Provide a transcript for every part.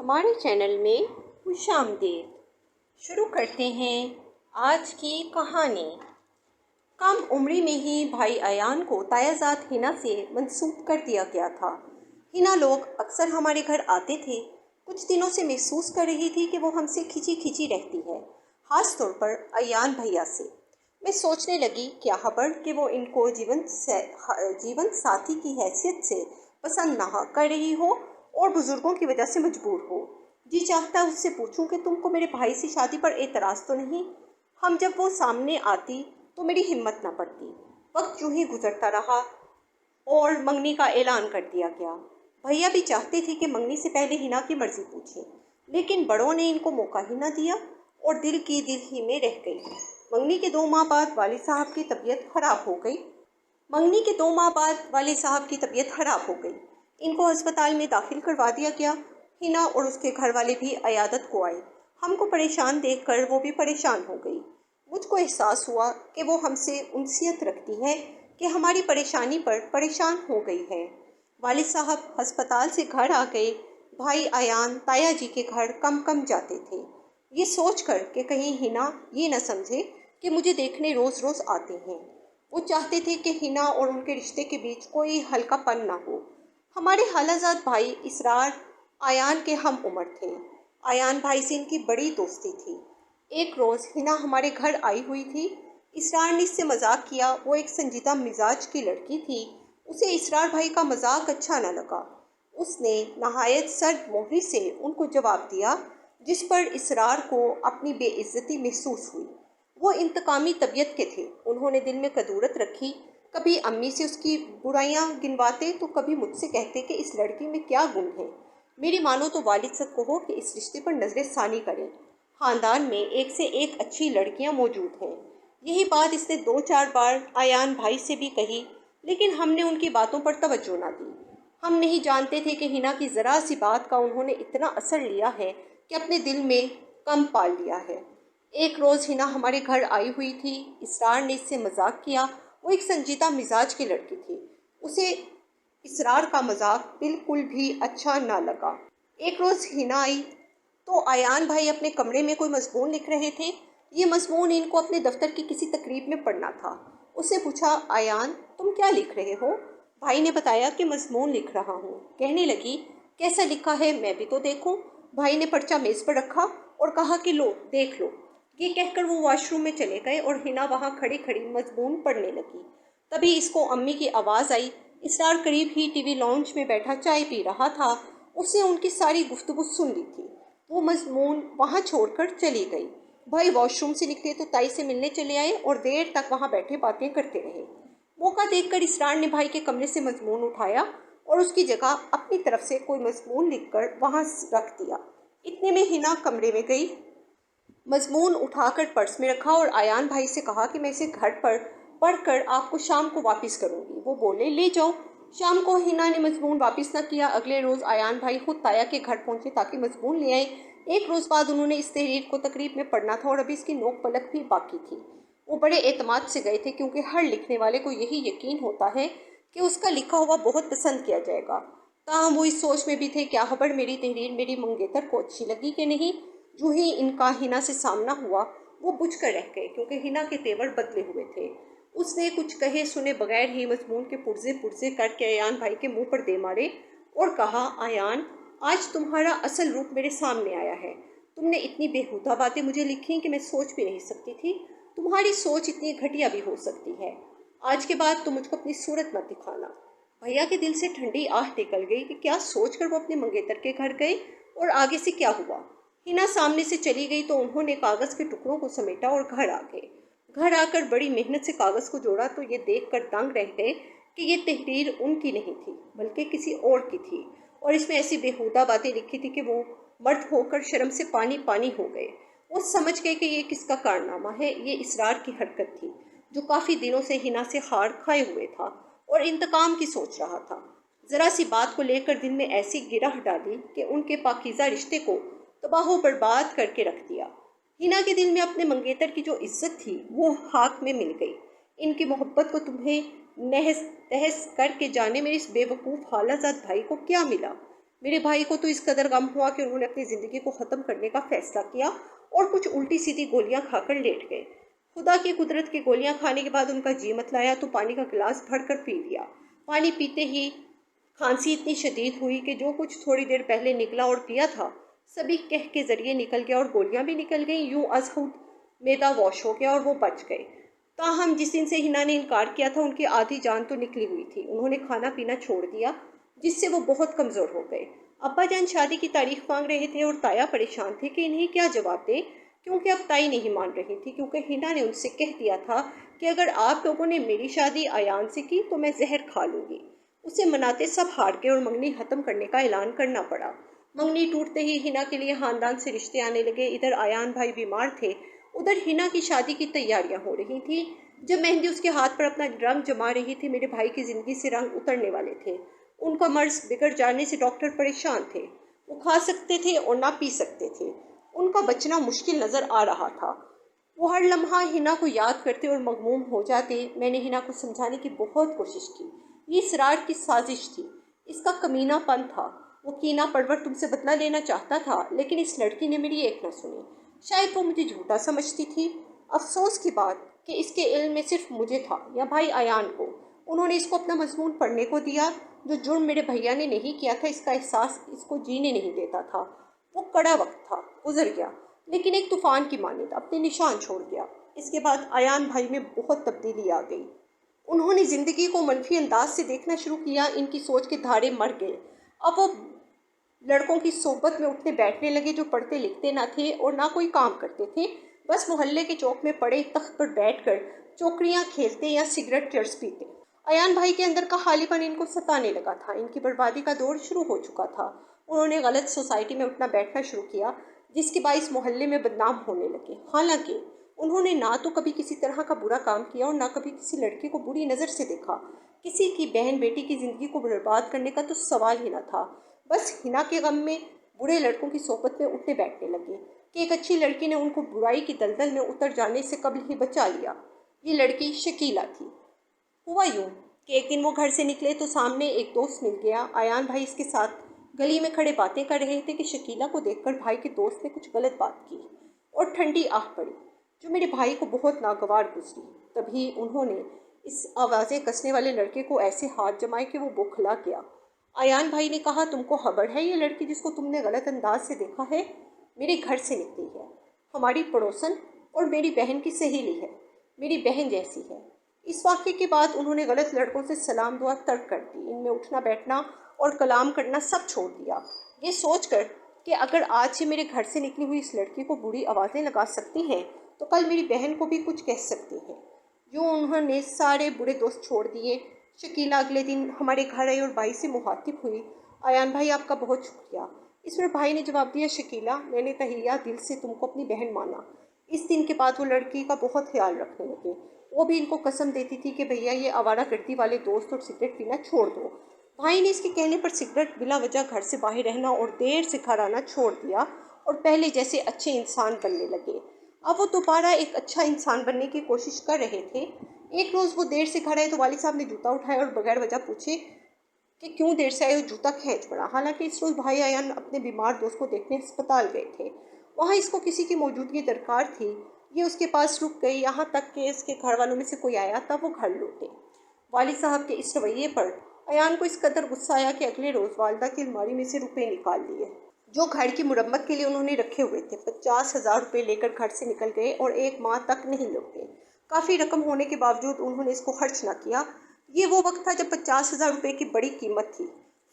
ہمارے چینل میں خوش آمدید۔ شروع کرتے ہیں آج کی کہانی۔ کم عمری میں ہی بھائی ایان کو تایازاد ہنا سے منسوب کر دیا گیا تھا۔ ہنا لوگ اکثر ہمارے گھر آتے تھے۔ کچھ دنوں سے محسوس کر رہی تھی کہ وہ ہم سے کھچی کھچی رہتی ہے، خاص طور پر ایان بھیا سے۔ میں سوچنے لگی کیا خبر کہ وہ ان کو جیون ساتھی کی حیثیت سے پسند نہ کر رہی ہو اور بزرگوں کی وجہ سے مجبور ہو۔ جی چاہتا اس سے پوچھوں کہ تم کو میرے بھائی سے شادی پر اعتراض تو نہیں؟ ہم جب وہ سامنے آتی تو میری ہمت نہ پڑتی۔ وقت یوں ہی گزرتا رہا اور منگنی کا اعلان کر دیا گیا۔ بھیا بھی چاہتے تھے کہ منگنی سے پہلے ہنا کی مرضی پوچھیں، لیکن بڑوں نے ان کو موقع ہی نہ دیا اور دل ہی میں رہ گئی۔ منگنی کے 2 ماہ بعد والد صاحب کی طبیعت خراب ہو گئی۔ ان کو ہسپتال میں داخل کروا دیا گیا۔ ہنا اور اس کے گھر والے بھی عیادت کو آئے۔ ہم کو پریشان دیکھ کر وہ بھی پریشان ہو گئی۔ مجھ کو احساس ہوا کہ وہ ہم سے انسیت رکھتی ہے، کہ ہماری پریشانی پر پریشان ہو گئی ہے۔ والد صاحب ہسپتال سے گھر آ گئے۔ بھائی ایان تایا جی کے گھر کم کم جاتے تھے، یہ سوچ کر کہ کہیں ہنا یہ نہ سمجھے کہ مجھے دیکھنے روز روز آتے ہیں۔ وہ چاہتے تھے کہ ہنا اور ان کے رشتے کے بیچ کوئی ہلکا پن نہ ہو۔ ہمارے خالہ زاد بھائی اسرار ایان کے ہم عمر تھے۔ ایان بھائی سے ان کی بڑی دوستی تھی۔ ایک روز ہنا ہمارے گھر آئی ہوئی تھی۔ اسرار نے اس سے مذاق کیا۔ وہ ایک سنجیدہ مزاج کی لڑکی تھی۔ اسے اسرار بھائی کا مذاق اچھا نہ لگا۔ اس نے نہایت سرد مہری سے ان کو جواب دیا، جس پر اسرار کو اپنی بے عزتی محسوس ہوئی۔ وہ انتقامی طبیعت کے تھے۔ انہوں نے دل میں کدورت رکھی۔ کبھی امی سے اس کی برائیاں گنواتے تو کبھی مجھ سے کہتے کہ اس لڑکی میں کیا گن ہے۔ میری مانو تو والد سے کہو کہ اس رشتے پر نظر ثانی کریں۔ خاندان میں ایک سے ایک اچھی لڑکیاں موجود ہیں۔ یہی بات اس نے 2-4 بار ایان بھائی سے بھی کہی، لیکن ہم نے ان کی باتوں پر توجہ نہ دی۔ ہم نہیں جانتے تھے کہ ہنا کی ذرا سی بات کا انہوں نے اتنا اثر لیا ہے کہ اپنے دل میں کم پال لیا ہے۔ ایک روز ہنا ہمارے گھر آئی ہوئی تھی۔ اسرار نے اس سے مذاق کیا۔ وہ ایک سنجیدہ مزاج کی لڑکی تھی۔ اسے اسرار کا مذاق بالکل بھی اچھا نہ لگا۔ ایک روز ہنا آئی تو ایان بھائی اپنے کمرے میں کوئی مضمون لکھ رہے تھے۔ یہ مضمون ان کو اپنے دفتر کی کسی تقریب میں پڑھنا تھا۔ اس سے پوچھا، ایان تم کیا لکھ رہے ہو؟ بھائی نے بتایا کہ مضمون لکھ رہا ہوں۔ کہنے لگی، کیسا لکھا ہے میں بھی تو دیکھوں۔ بھائی نے پرچہ میز پر رکھا اور کہا کہ لو دیکھ لو۔ یہ کہہ کر وہ واش روم میں چلے گئے اور ہنا وہاں کھڑی کھڑی مضمون پڑھنے لگی۔ تبھی اس کو امی کی آواز آئی۔ اسرار قریب ہی ٹی وی لاؤنج میں بیٹھا چائے پی رہا تھا۔ اس نے ان کی ساری گفتگو سن لی تھی۔ وہ مضمون وہاں چھوڑ کر چلی گئی۔ بھائی واش روم سے نکلے تو تائی سے ملنے چلے آئے اور دیر تک وہاں بیٹھے باتیں کرتے رہے۔ موقع دیکھ کر اسرار نے بھائی کے کمرے سے مضمون اٹھایا اور اس کی جگہ اپنی طرف سے کوئی مضمون لکھ کر وہاں رکھ دیا۔ اتنے میں ہنا کمرے میں گئی، مضمون اٹھا کر پرس میں رکھا اور ایان بھائی سے کہا کہ میں اسے گھر پر پڑھ کر آپ کو شام کو واپس کروں گی۔ وہ بولے، لے جاؤ۔ شام کو ہنا نے مضمون واپس نہ کیا۔ اگلے روز ایان بھائی خود تایا کے گھر پہنچے تاکہ مضمون لے آئے۔ ایک روز بعد انہوں نے اس تحریر کو تقریب میں پڑھنا تھا اور ابھی اس کی نوک پلک بھی باقی تھی۔ وہ بڑے اعتماد سے گئے تھے، کیونکہ ہر لکھنے والے کو یہی یقین ہوتا ہے کہ اس کا لکھا ہوا بہت پسند کیا جائے گا۔ تاہم وہ اس سوچ میں بھی تھے کیا خبر میری تحریر میری منگیتر کو اچھی لگی کہ نہیں۔ جو ہی ان کا ہنا سے سامنا ہوا وہ بجھ کر رہ گئے، کیونکہ ہنا کے تیور بدلے ہوئے تھے۔ اس نے کچھ کہے سنے بغیر ہی مضمون کے پرزے کر کے ایان بھائی کے منہ پر دے مارے اور کہا، ایان آج تمہارا اصل روپ میرے سامنے آیا ہے۔ تم نے اتنی بےہودہ باتیں مجھے لکھی کہ میں سوچ بھی نہیں سکتی تھی۔ تمہاری سوچ اتنی گھٹیا بھی ہو سکتی ہے۔ آج کے بعد تم مجھ کو اپنی صورت مت دکھانا۔ بھیا کے دل سے ٹھنڈی آہ نکل گئی کہ کیا سوچ کر وہ اپنے منگیتر کے گھر گئے اور آگے سے کیا ہوا۔ ہنا سامنے سے چلی گئی تو انہوں نے کاغذ کے ٹکڑوں کو سمیٹا اور گھر آ گئے۔ گھر آ کر بڑی محنت سے کاغذ کو جوڑا تو یہ دیکھ کر دنگ رہ گئے کہ یہ تحریر ان کی نہیں تھی بلکہ کسی اور کی تھی، اور اس میں ایسی بےہودہ باتیں لکھی تھی کہ وہ مرد ہو کر شرم سے پانی پانی ہو گئے۔ وہ سمجھ گئے کہ یہ کس کا کارنامہ ہے۔ یہ اسرار کی حرکت تھی، جو کافی دنوں سے ہنا سے خار کھائے ہوئے تھا اور انتقام کی سوچ رہا تھا۔ ذرا سی بات کو لے کر دل میں ایسی گرہ ڈالی کہ ان کے پاکیزہ رشتے کو تباہ و برباد کر کے رکھ دیا۔ ہنا کے دل میں اپنے منگیتر کی جو عزت تھی وہ خاک میں مل گئی۔ ان کی محبت کو تمہیں نہس تہس کر کے جانے میرے اس بے وقوف خالہ زاد بھائی کو کیا ملا؟ मेरे भाई को तो इस कदर गम हुआ कि उन्होंने अपनी ज़िंदगी को ख़त्म करने का फ़ैसला किया और कुछ उल्टी सीधी गोलियां खाकर लेट गए। खुदा की कुदरत की गोलियां खाने के बाद उनका जी मतलाया तो पानी का गिलास भरकर पी लिया। पानी पीते ही खांसी इतनी शदीद हुई कि जो कुछ थोड़ी देर पहले निकला और पिया था सभी कह के ज़रिए निकल गया और गोलियां भी निकल गईं। यूं अजहुद मैदा वॉश हो गया और वो बच गए। ताहम जिस दिन से हिना ने इनकार किया था उनकी आधी जान तो निकली हुई थी। उन्होंने खाना पीना छोड़ दिया जिससे वो बहुत कमज़ोर हो गए। अब्बा जान शादी की तारीख मांग रहे थे और ताया परेशान थे कि इन्हें क्या जवाब दें, क्योंकि अब ताई नहीं मान रही थी, क्योंकि हिना ने उनसे कह दिया था कि अगर आप लोगों ने मेरी शादी आयान से की तो मैं जहर खा लूँगी। उसे मनाते सब हार गए और मंगनी ख़त्म करने का ऐलान करना पड़ा। मंगनी टूटते ही हिना के लिए ख़ानदान से रिश्ते आने लगे। इधर आयान भाई बीमार थे, उधर हिना की शादी की तैयारियां हो रही थी। जब मेहंदी उसके हाथ पर अपना रंग जमा रही थी मेरे भाई की ज़िंदगी से रंग उतरने वाले थे। उनका मर्ज बिगड़ जाने से डॉक्टर परेशान थे। वो खा सकते थे और ना पी सकते थे। उनका बचना मुश्किल नज़र आ रहा था। वो हर लम्हा हिना को याद करते और मगमूम हो जाते। मैंने हिना को समझाने की बहुत कोशिश की। ये इसरार की साजिश थी, इसका कमीनापन था। वो कीना परवर तुमसे बदला लेना चाहता था, लेकिन इस लड़की ने मेरी एक न सुनी। शायद वो मुझे झूठा समझती थी। अफसोस की बात कि इसके इल्म में सिर्फ मुझे था या भाई अयान को। उन्होंने इसको अपना मजमून पढ़ने को दिया। जो जुर्म मेरे भैया ने नहीं किया था इसका एहसास इसको जीने नहीं देता था। वो कड़ा वक्त था, गुजर गया, लेकिन एक तूफान की मानिंद अपने निशान छोड़ गया। इसके बाद अयान भाई में बहुत तब्दीली आ गई। उन्होंने ज़िंदगी को मनफी अंदाज से देखना शुरू किया। इनकी सोच के धारे मर गए। अब वो लड़कों की सोबत में उठने बैठने लगे जो पढ़ते लिखते ना थे और ना कोई काम करते थे। बस मोहल्ले के चौक में पड़े तख्त पर बैठकर चौकड़ियाँ खेलते या सिगरेट चर्स पीते। अयान भाई के अंदर का खालीपन इनको सताने लगा था। इनकी बर्बादी का दौर शुरू हो चुका था। उन्होंने गलत सोसाइटी में उठना बैठना शुरू किया जिसके बाइस मोहल्ले में बदनाम होने लगे। हालांकि उन्होंने ना तो कभी किसी तरह का बुरा काम किया और ना कभी किसी लड़के को बुरी नज़र से देखा। किसी की बहन बेटी की ज़िंदगी को बर्बाद करने का तो सवाल ही ना था। बस हिना के गम में बुरे लड़कों की सोबत में उठने बैठने लगे कि एक अच्छी लड़की ने उनको बुराई की दलदल में उतर जाने से कभी ही बचा लिया। ये लड़की शकीला थी। हुआ यूं कि एक दिन वो घर से निकले तो सामने एक दोस्त मिल गया। अयान भाई इसके साथ गली में खड़े बातें कर रहे थे कि शकीला को देखकर भाई के दोस्त ने कुछ गलत बात की और ठंडी आह पड़ी जो मेरे भाई को बहुत नागवार गुजरी। तभी उन्होंने इस आवाज़ें कसने वाले लड़के को ऐसे हाथ जमाए कि वो बौखला गया। अयान भाई ने कहा, तुमको खबर है ये लड़की जिसको तुमने गलत अंदाज से देखा है मेरे घर से निकली है, हमारी पड़ोसन और मेरी बहन की सहेली है, मेरी बहन जैसी है। इस वाक़े के बाद उन्होंने गलत लड़कों से सलाम दुआ तर्क कर दी। इनमें उठना बैठना और कलाम करना सब छोड़ दिया, ये सोचकर कि अगर आज से मेरे घर से निकली हुई इस लड़की को बुरी आवाज़ें लगा सकती हैं तो कल मेरी बहन को भी कुछ कह सकती हैं। यूँ उन्होंने सारे बुरे दोस्त छोड़ दिए। शकीला अगले दिन हमारे घर आई और भाई से मुखातिब हुई। अयान भाई आपका बहुत शुक्रिया। इस पर भाई ने जवाब दिया, शकीला मैंने तहिया दिल से तुमको अपनी बहन माना। इस दिन के बाद वो लड़की का बहुत ख्याल रखने लगे। वो भी इनको कसम देती थी कि भैया ये आवारा गर्दी वाले दोस्त और सिगरेट पीना छोड़ दो। भाई ने इसके कहने पर सिगरेट बिला वजह घर से बाहर रहना और देर से घर आना छोड़ दिया और पहले जैसे अच्छे इंसान बनने लगे। अब वो दोबारा एक अच्छा इंसान बनने की कोशिश कर रहे थे। एक रोज़ वो देर से घर आए तो वालिद साहब ने जूता उठाया और बगैर वजह पूछे कि क्यों देर से आए हो, जूता खींच पड़ा। हालांकि इस रोज़ भाई अयान अपने बीमार दोस्त को देखने अस्पताल गए थे। वहाँ इसको किसी की मौजूदगी दरकार थी। ये उसके पास रुक गई, यहाँ तक कि इसके घर वालों में से कोई आया तब वो घर लौटे। वालिद साहब के इस रवैये पर अयान को इस कदर गुस्सा आया कि अगले रोज़ वालदा की अलमारी में से रुपये निकाल लिए जो घर की मुरम्मत के लिए उन्होंने रखे हुए थे। 50,000 रुपये लेकर घर से निकल गए और एक माह तक नहीं लौटे। काफ़ी रकम होने के बावजूद उन्होंने इसको खर्च ना किया। ये वो वक्त था जब 50,000 रुपये की बड़ी कीमत थी।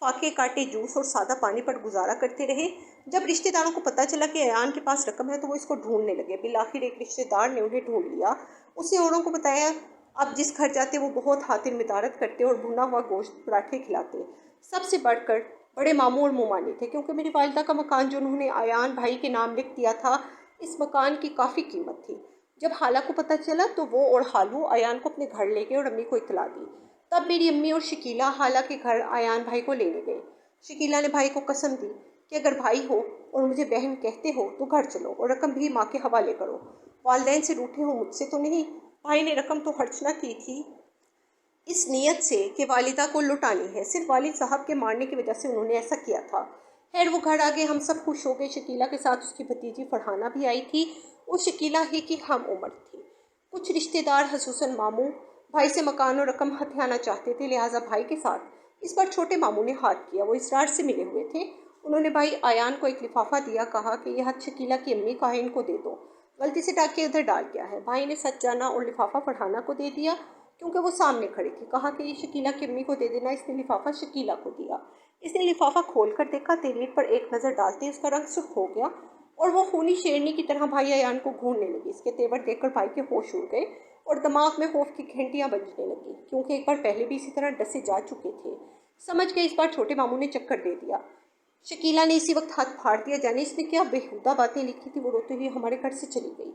फाके काटे जूस और सादा पानी पर गुजारा करते रहे। जब रिश्तेदारों को पता चला कि अयान के पास रकम है तो वो इसको ढूंढने लगे। बिलाखिर एक रिश्तेदार ने उन्हें ढूंढ लिया। उसने औरों को बताया। अब जिस घर जाते वो बहुत खातिर मिदारत करते और भुना हुआ गोश्त पराठे खिलाते। सबसे बढ़कर बड़े मामू और मुमानी थे, क्योंकि मेरी वालिदा का मकान जो उन्होंने अयान भाई के नाम लिख दिया था, इस मकान की काफ़ी कीमत थी। जब हाला को पता चला तो वो और हालू अयान को अपने घर ले गए और अम्मी को इतला दी। तब मेरी अम्मी और शकीला हाला के घर अयान भाई को लेने गए। शकीला ने भाई को कसम दी कि अगर भाई हो और मुझे बहन कहते हो तो घर चलो और रकम भी माँ के हवाले करो। वालिदैन से रूठे हो, मुझसे तो नहीं। भाई ने रकम तो खर्च ना की थी, इस नीयत से कि वालिदा को लुटानी है। सिर्फ वालिद साहब के मारने की वजह से उन्होंने ऐसा किया था। खैर वो घर आ गए, हम सब खुश हो गए। शकीला के साथ उसकी भतीजी फरहाना भी आई थी। वो शकीला ही की हम उम्र थी। कुछ रिश्तेदार खसूसन मामू भाई से मकान और रकम हथियाना चाहते थे, लिहाजा भाई के साथ इस बार छोटे मामू ने हाथ किया। वो इसरार से मिले हुए थे। उन्होंने भाई आयान को एक लिफाफा दिया, कहा कि यह हथ शकीला की अम्मी का है, इनको दे दो। गलती से डाक के उधर डाल गया है। भाई ने सच जाना और लिफाफा फरहाना को दे दिया, क्योंकि वो सामने खड़ी थी। कहा कि ये शकीला की अम्मी को दे देना। इसने लिफाफा शकीला को दिया। इसने लिफाफा खोल कर देखा, तहरीर पर एक नज़र डालते उसका रंग सुर्ख हो गया और वो खूनी शेरनी की तरह भाई अयान को घूरने लगी। इसके तेवर देखकर भाई के होश उड़ गए और दिमाग में खौफ की घंटियां बजने लगी, क्योंकि एक बार पहले भी इसी तरह डसे जा चुके थे। समझ गए इस बार छोटे मामू ने चक्कर दे दिया। शकीला ने इसी वक्त हाथ फाड़ दिया। जाने इसने क्या बेहुदा बातें लिखी थी। वो रोते हुए हमारे घर से चली गई।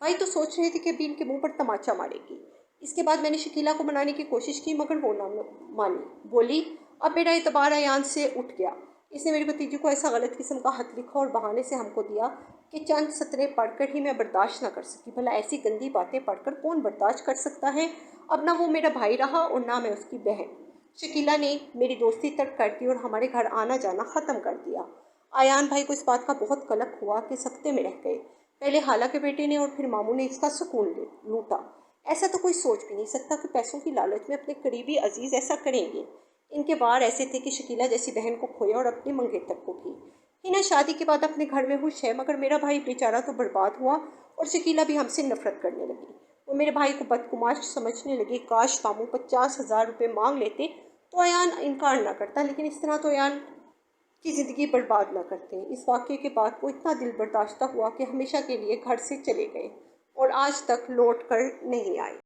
भाई तो सोच रहे थे कि अभी इनके मुंह पर तमाचा मारेगी। इसके बाद मैंने शकीला को मनाने की कोशिश की, मगर वो ना मानी। बोली, अब मेरा एतबार अयान से उठ गया। इसने मेरी भतीजी को ऐसा गलत किस्म का खत लिखा और बहाने से हमको दिया कि चंद सतरें पढ़कर ही मैं बर्दाश्त ना कर सकी। भला ऐसी गंदी बातें पढ़कर कौन बर्दाश्त कर सकता है। अब ना वो मेरा भाई रहा और ना मैं उसकी बहन। शकीला ने मेरी दोस्ती तर्क कर दी और हमारे घर आना जाना ख़त्म कर दिया। आयान भाई को इस बात का बहुत कलक हुआ कि सख्ते में रह गए। पहले खाला के बेटे ने और फिर मामू ने इसका सुकून लूटा। ऐसा तो कोई सोच भी नहीं सकता कि पैसों की लालच में अपने करीबी अजीज़ ऐसा करेंगे। इनके वार ऐसे थे कि शकीला जैसी बहन को खोया और अपनी मंगेतर को भी। हिना शादी के बाद अपने घर में खुश है, मगर मेरा भाई बेचारा तो बर्बाद हुआ और शकीला भी हमसे नफरत करने लगी। वो मेरे भाई को बदकुमाश समझने लगी। काश मामू 50,000 रुपये मांग लेते तो अयान इनकार ना करता, लेकिन इस तरह तो अयान की ज़िंदगी बर्बाद ना करते। इस वाक़े के बाद वो इतना दिल बर्दाश्ता हुआ कि हमेशा के लिए घर से चले गए और आज तक लौट कर नहीं आए।